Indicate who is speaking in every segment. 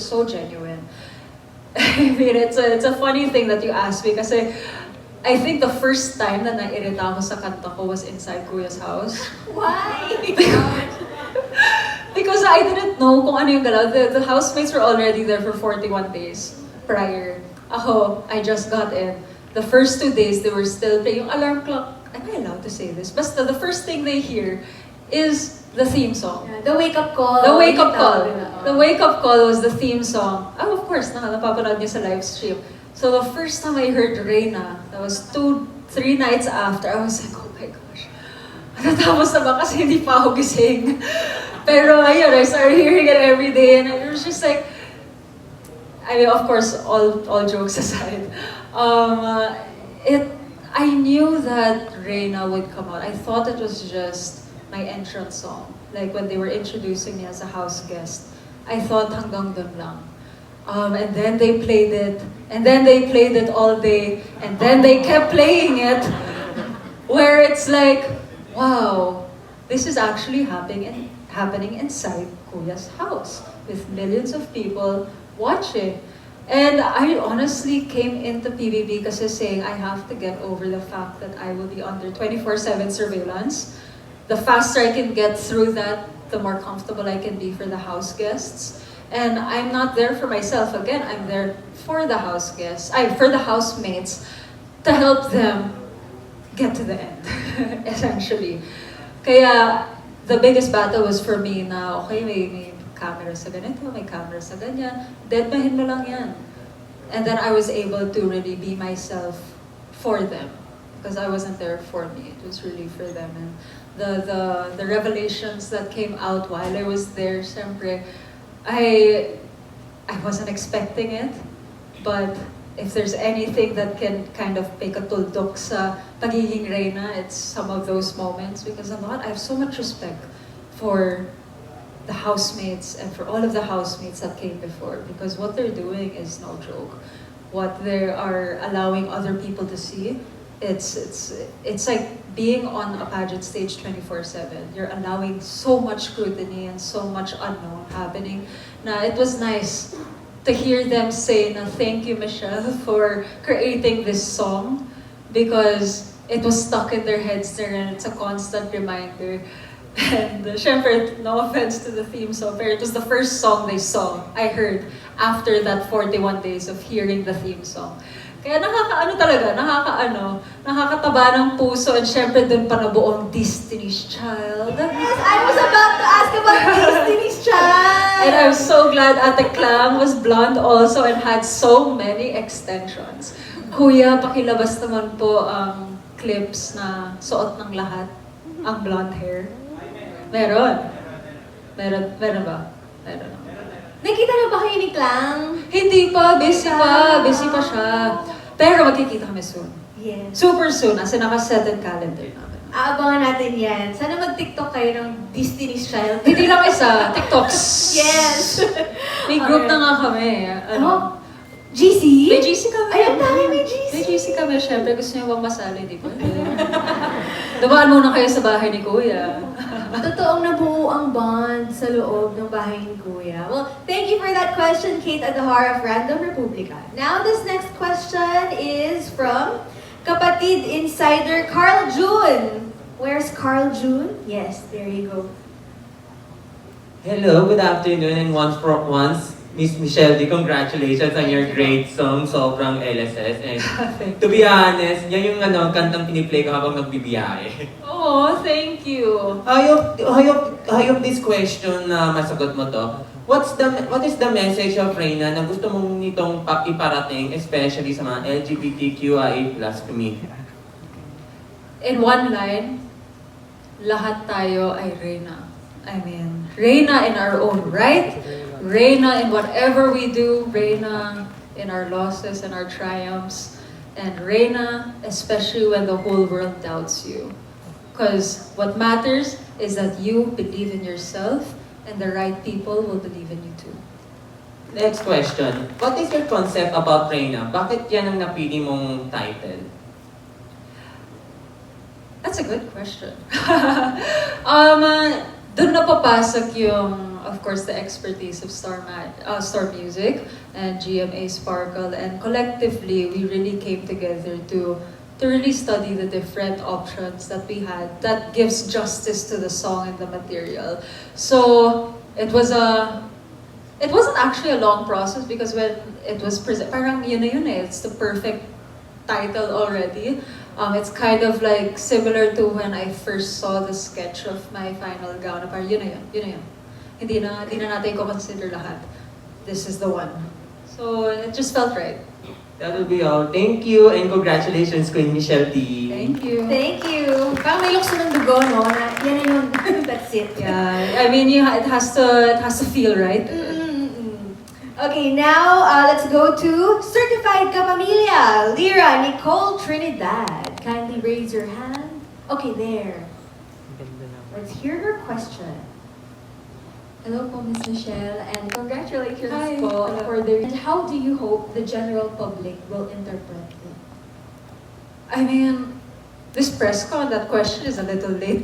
Speaker 1: so genuine. I mean, it's a funny thing that you asked me kasi I think the first time na nairita ako sa kanta ko was inside Kuya's house.
Speaker 2: Why?
Speaker 1: Because I didn't know kung ano yung galaw. The housemates were already there for 41 days prior. Ako, I just got in. The first 2 days, they were still playing yung alarm clock. Am I allowed to say this? Basta the first thing they hear is the theme song.
Speaker 2: Yeah, the wake-up call.
Speaker 1: The wake-up call. The wake-up call was the theme song. Oh, of course, napapanood niyo sa live stream. So the first time I heard Reyna, that was 2-3 nights after, I was like, oh my gosh. Natapos na ba kasi hindi pa ako gising. Pero ayun, I started hearing it every day and it was just like, I mean, of course, all jokes aside, I knew that Reyna would come out. I thought it was just my entrance song. Like when they were introducing me as a house guest, I thought hanggang dun lang. And then they played it, and then they played it all day, and then they kept playing it, where it's like, wow, this is actually happening inside Kuya's house, with millions of people watching. And I honestly came into PBB kasi saying I have to get over the fact that I will be under 24/7 surveillance. The faster I can get through that, the more comfortable I can be for the house guests. And I'm not there for myself again, I'm there for the house guests, for the housemates, to help them get to the end, essentially. Kaya, the biggest battle was for me na, okay, may camera sa ganito, may camera sa ganyan, deadmahin mo lang yan. And then I was able to really be myself for them, because I wasn't there for me, it was really for them. And the revelations that came out while I was there, syempre, I wasn't expecting it, but if there's anything that can kind of make a tuldok sa pagiging Reyna, it's some of those moments, because I have so much respect for the housemates and for all of the housemates that came before, because what they're doing is no joke. What they are allowing other people to see, it's like being on a pageant stage 24/7. You're allowing so much scrutiny and so much unknown happening. Na it was nice to hear them say na thank you, Michelle, for creating this song, because it was stuck in their heads there and it's a constant reminder. And syempre, no offense to the theme song, but it was the first song they saw, I heard, after that 41 days of hearing the theme song. Kaya nakakataba ng puso, and syempre dun pa nabuo ang Destiny's Child.
Speaker 2: Yes, I was about to ask about Destiny's Child!
Speaker 1: And I'm so glad Ate Clam was blonde also and had so many extensions. Kuya, pakilabas naman po ang clips na suot ng lahat, ang blonde hair. Meron ba? Meron.
Speaker 2: Nakita na ba kayo ni Clang?
Speaker 1: Hindi pa, busy pa siya. Pero magkikita kami soon.
Speaker 2: Yes.
Speaker 1: Super soon, as in naka-set in calendar namin.
Speaker 2: Aabangan natin yan. Sana mag-TikTok kayo ng Destiny's Child.
Speaker 1: Hindi lang isa, TikToks.
Speaker 2: Yes!
Speaker 1: May group na nga kami.
Speaker 2: Ano? GC?
Speaker 1: May GC kami.
Speaker 2: Ay, ang dami may GC.
Speaker 1: May GC kami, syempre. Gusto niyo bang masali, di ba? Dumaan muna kayo sa bahay ni Kuya.
Speaker 2: Totoong nabuo ang bond sa loob ng bahay ni Kuya. Well, thank you for that question, Kate Adahar of Random Republica. Now, this next question is from kapatid insider Carl June. Where's Carl June? Yes, there you go.
Speaker 3: Hello, good afternoon, and once, Miss Michelle, congratulations on your great song, sobrang LSS. And to be honest, yan yung kantang piniplay ko habang nagbibiyahe.
Speaker 1: Oh, thank you.
Speaker 3: I hope this question na masagot mo to. What is the message of Reyna na gusto mong nitong iparating, especially sa mga LGBTQIA+ community?
Speaker 1: In one line, lahat tayo ay Reyna. I mean, Reyna in our own right, Reyna in whatever we do, Reyna in our losses and our triumphs, and Reyna especially when the whole world doubts you. Because what matters is that you believe in yourself, and the right people will believe in you too.
Speaker 3: Next question. What is your concept about Reyna? Bakit yan ang napili mong title?
Speaker 1: That's a good question. Doon na papasok yung, of course, the expertise of Star Music and GMA Sparkle, and collectively, we really came together to really study the different options that we had that gives justice to the song and the material. So it wasn't actually a long process because when it was presented, parang yun na yun eh, it's the perfect title already. It's kind of like similar to when I first saw the sketch of my final gown. Parang yun na yun. Hindi na natin consider lahat. This is the one. So it just felt right.
Speaker 3: That will be all. Thank you and congratulations, Queen Michelle T.
Speaker 1: Thank you.
Speaker 2: Thank you. Parang may lukso ng dugo, no? Na, yan na yun. That's it.
Speaker 1: Yeah, I mean, it has to feel right.
Speaker 2: Okay, now let's go to Certified Kapamilya, Lyra Nicole Trinidad. Kindly raise your hand. Okay, there. Let's hear her question.
Speaker 4: Hello po, Miss Michelle, and congratulations
Speaker 1: Hi.
Speaker 4: po
Speaker 1: Hello.
Speaker 4: for the... And how do you hope the general public will interpret it?
Speaker 1: I mean, this press con, that question is a little late.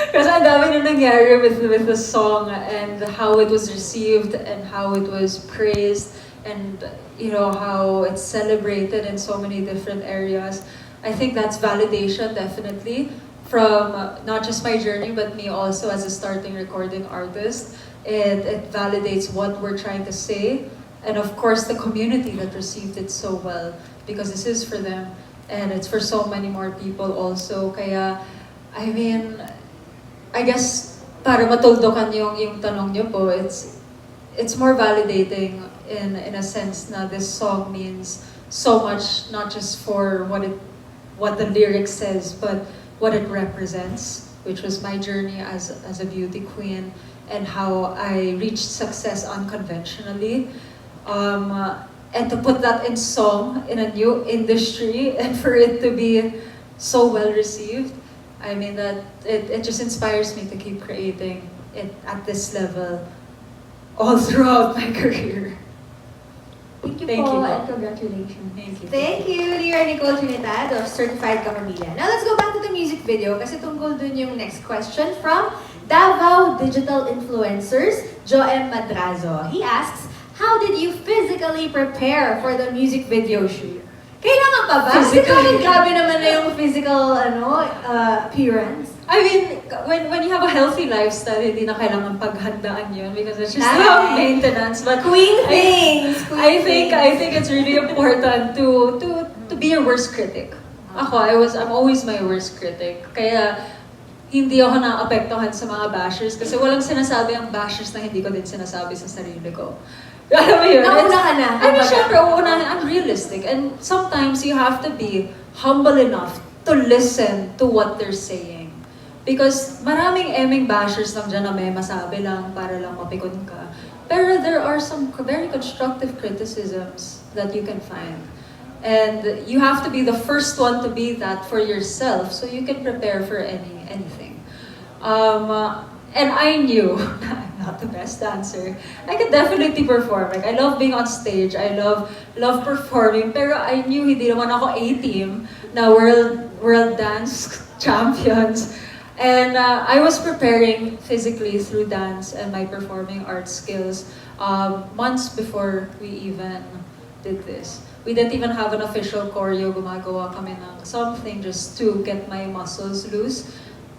Speaker 1: Kasi ang dami na nangyari with the song and how it was received and how it was praised and how it's celebrated in so many different areas. I think that's validation, definitely, from not just my journey, but me also as a starting recording artist. It validates what we're trying to say, and of course the community that received it so well, because this is for them, and it's for so many more people also. Kaya, I mean, I guess, para matuldukan yung tanong niyo po, it's more validating in a sense na this song means so much, not just for what the lyric says, but what it represents, which was my journey as a beauty queen and how I reached success unconventionally. And to put that in song in a new industry and for it to be so well received, I mean that it just inspires me to keep creating it at this level all throughout my career.
Speaker 4: Thank you
Speaker 1: Thank
Speaker 4: po,
Speaker 1: you po.
Speaker 4: and congratulations.
Speaker 1: Thank you.
Speaker 2: Thank you, Lyra Nicole Trinidad of Certified Kapamilya. Now let's go back to the music video kasi tungkol dun yung next question from Davao Digital Influencers, Joem Madrazo. He asks, how did you physically prepare for the music video shoot? Kailangan pa ba? Kasi
Speaker 1: Physically.
Speaker 2: grabe naman na yung physical appearance.
Speaker 1: I mean, when you have a healthy lifestyle, hindi na kailangan paghandaan yun because it's just
Speaker 2: Nice.
Speaker 1: maintenance. But
Speaker 2: Queen things!
Speaker 1: I think it's really important to be your worst critic. I'm always my worst critic. Kaya hindi ako naapektuhan sa mga bashers kasi walang sinasabi ang bashers na hindi ko din sinasabi sa sarili ko. Alam mo yun?
Speaker 2: Nauna ka na.
Speaker 1: I mean, syempre, uunahin, I'm realistic. And sometimes you have to be humble enough to listen to what they're saying. Because maraming eming bashers lang dyan na may masabi lang para lang mapikon ka. Pero there are some very constructive criticisms that you can find. And you have to be the first one to be that for yourself so you can prepare for anything. And I knew I'm not the best dancer. I could definitely perform. Like I love being on stage. I love performing. Pero I knew hindi naman ako A-team na world dance champions. And I was preparing physically through dance and my performing arts skills months before we even did this. We didn't even have an official choreo. Gumagawa kami ng something just to get my muscles loose.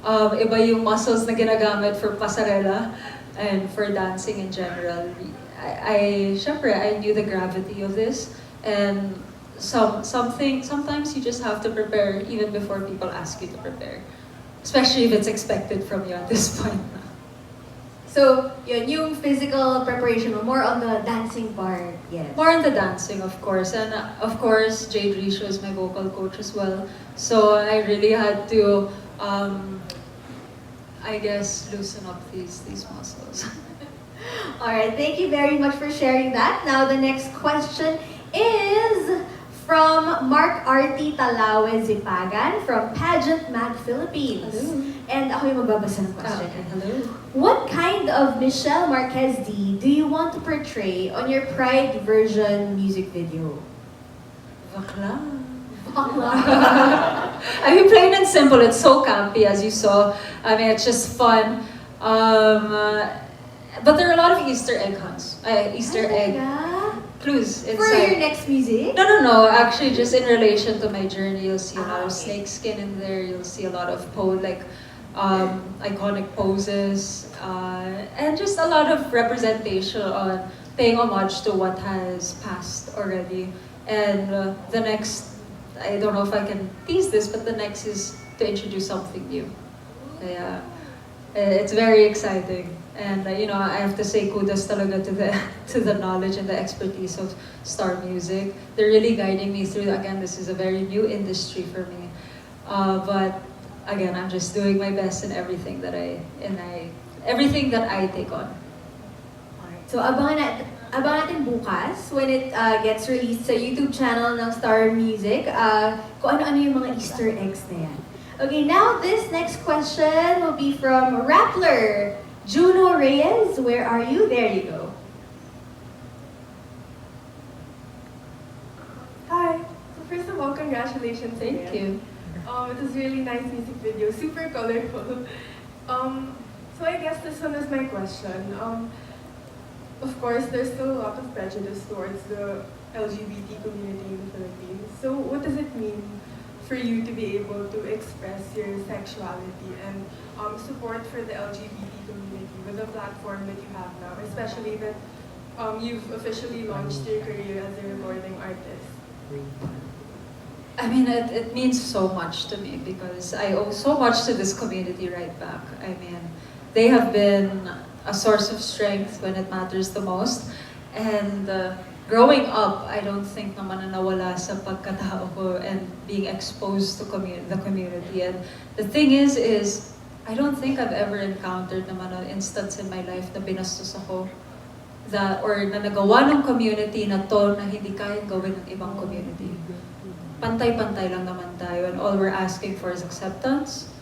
Speaker 1: Iba yung muscles na ginagamit for pasarela and for dancing in general. Syempre, I knew the gravity of this. And sometimes you just have to prepare even before people ask you to prepare. Especially if it's expected from you at this point.
Speaker 2: So, yun, yung physical preparation mo, more on the dancing part, yes.
Speaker 1: More on the dancing, of course. And of course, Jade Risho is my vocal coach as well. So I really had to, I guess, loosen up these muscles.
Speaker 2: Alright, thank you very much for sharing that. Now, the next question is from Mark Artie Talawe Zipagan from Pageant Mag Philippines.
Speaker 1: Hello.
Speaker 2: And ako yung magbabasa ng question.
Speaker 1: Okay, hello.
Speaker 2: What kind of Michelle Marquez D do you want to portray on your Pride version music video?
Speaker 1: Bakla. I mean, plain and simple. It's so campy, as you saw. I mean, it's just fun. but there are a lot of Easter egg hunts. Easter egg
Speaker 2: Talaga?
Speaker 1: clues
Speaker 2: For your
Speaker 1: inside.
Speaker 2: next music?
Speaker 1: No. Actually, just in relation to my journey, you'll see a lot of
Speaker 2: Okay.
Speaker 1: snake skin in there. You'll see a lot of iconic poses, and just a lot of representation on paying homage to what has passed already. And the next, I don't know if I can tease this, but the next is to introduce something new. Yeah. It's very exciting. And I have to say kudos talaga to the to the knowledge and the expertise of Star Music. They're really guiding me through. Again, this is a very new industry for me. But again, I'm just doing my best in everything that everything that I take on.
Speaker 2: Alright. So abangan natin bukas when it gets released sa YouTube channel ng Star Music, kung ano-ano yung mga Easter eggs na yan. Okay, now this next question will be from Rappler Juno Reyes. Where are you? There you go.
Speaker 5: Hi. So first of all, congratulations
Speaker 1: Thank
Speaker 5: again.
Speaker 1: you.
Speaker 5: It was really nice music video, super colorful. So I guess this one is my question. Of course, there's still a lot of prejudice towards the LGBT community in the Philippines. So what does it mean for you to be able to express your sexuality and support for the LGBT community with the platform that you have now, especially that you've officially launched your career as a recording artist?
Speaker 1: I mean, it means so much to me because I owe so much to this community right back. I mean, they have been a source of strength when it matters the most. And growing up, I don't think naman na nawala sa pagkatao ko and being exposed to the community. And the thing is I don't think I've ever encountered naman an instance in my life na binastos ako or na nagawa ng community na to na hindi kayang gawin ng ibang community. Pantay-pantay lang naman tayo, and all we're asking for is acceptance,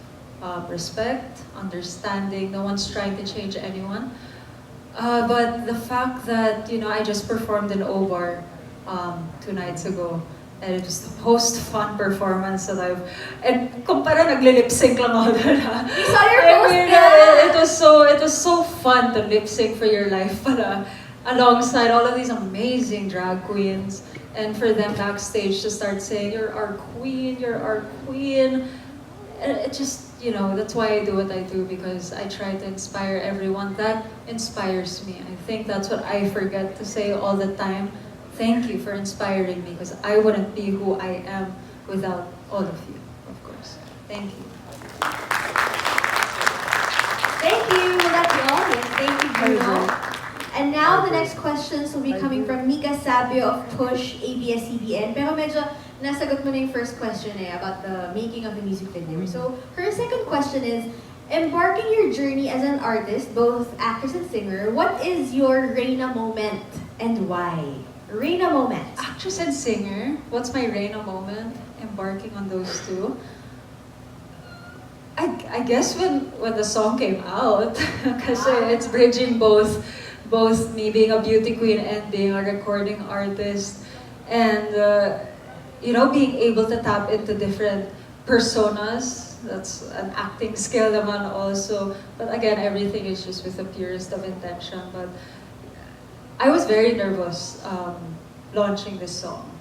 Speaker 1: respect, understanding. No one's trying to change anyone. But the fact that, I just performed in O-Bar 2 nights ago, and it was the most fun performance that and kumpara nagle-lip sync lang ako doon.
Speaker 2: We saw your post,
Speaker 1: It was so fun to lip sync for your life pala, alongside all of these amazing drag queens. And for them backstage to start saying, "You're our queen, you're our queen." And it just, that's why I do what I do, because I try to inspire everyone. That inspires me. I think that's what I forget to say all the time. Thank you for inspiring me, because I wouldn't be who I am without all of you, of course. Thank you.
Speaker 2: Thank you. Will that be all? Yes, thank you, Bruno. And now the next questions will be coming from Mika Sabio of Push ABS-CBN. Pero medyo nasagot mo na yung first question about the making of the music video. So her second question is, embarking your journey as an artist, both actress and singer, what is your Reyna moment and why? Reyna moment.
Speaker 1: Actress and singer, what's my Reyna moment? Embarking on those two. I guess when the song came out, because it's bridging both me being a beauty queen and being a recording artist, and being able to tap into different personas. That's an acting skill naman also. But again, everything is just with the purest of intention. But I was very nervous launching this song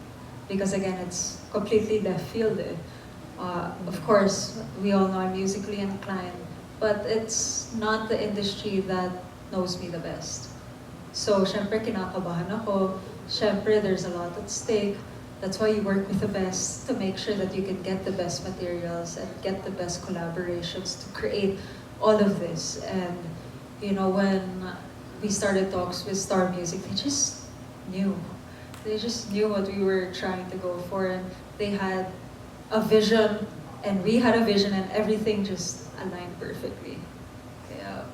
Speaker 1: because again, it's completely left field. Of course, we all know I'm musically inclined, but it's not the industry that knows me the best. So, syempre, kinakabahan ako. Syempre, there's a lot at stake. That's why you work with the best to make sure that you can get the best materials and get the best collaborations to create all of this. And, when we started talks with Star Music, they just knew. They just knew what we were trying to go for, and they had a vision, and we had a vision, and everything just aligned perfectly. Kaya,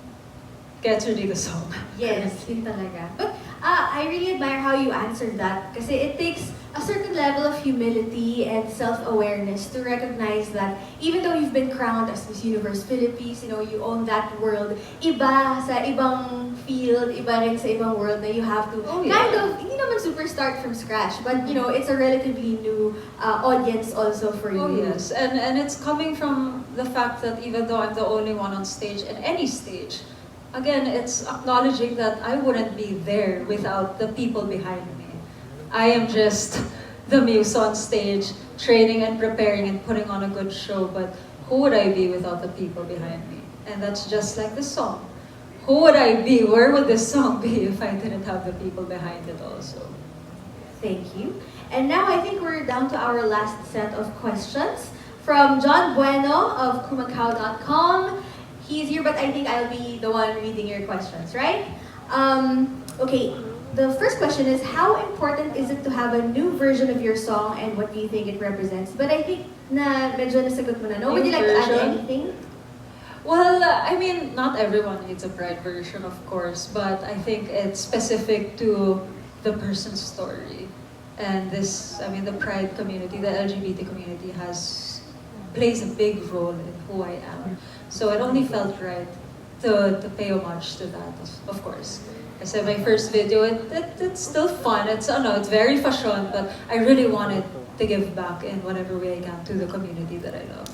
Speaker 1: gets really the song.
Speaker 2: Yes, yun talaga. But I really admire how you answered that kasi it takes a certain level of humility and self-awareness to recognize that even though you've been crowned as Miss Universe Philippines, you own that world, iba sa ibang field, iba rin sa ibang world na you have to kind of, hindi naman super start from scratch, but it's a relatively new audience also for you.
Speaker 1: Oh yes, and it's coming from the fact that even though I'm the only one on stage, in any stage, again, it's acknowledging that I wouldn't be there without the people behind me. I am just the muse on stage, training and preparing and putting on a good show, but who would I be without the people behind me? And that's just like the song. Who would I be? Where would this song be if I didn't have the people behind it also?
Speaker 2: Thank you. And now I think we're down to our last set of questions from John Bueno of kumakaw.com. He's here, but I think I'll be the one reading your questions, right? Okay, the first question is, how important is it to have a new version of your song and what do you think it represents? But I think na medyo nasagot mo na. No, would you like to add anything?
Speaker 1: Well, I mean, not everyone needs a Pride version, of course, but I think it's specific to the person's story. And this, I mean, the Pride community, the LGBT community plays a big role in who I am. So it only felt right to pay homage to that, of course. I said my first video, it's still fun. It's very fashion, but I really wanted to give back in whatever way I can to the community that I love.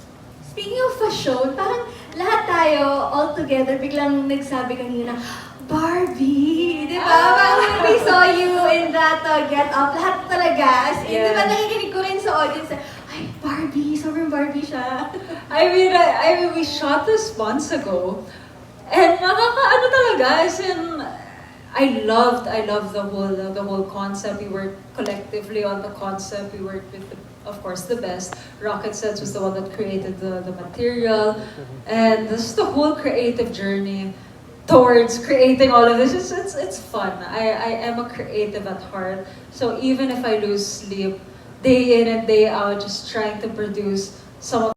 Speaker 2: Speaking of fashion, parang lahat tayo all together biglang nagsabi kanina, Barbie! Di ba? Parang when we saw you in that get up, lahat talaga. As in, di ba nakikinig ko rin sa audience, ay, Barbie! Sobrang Barbie siya.
Speaker 1: I mean, we shot this months ago, and nakakaano talaga, as in, I loved the whole concept. We worked collectively on the concept. We worked with, of course, the best. Rocket Sets was the one that created the material, and this is the whole creative journey towards creating all of this. It's fun. I am a creative at heart, so even if I lose sleep day in and day out, just trying to produce some of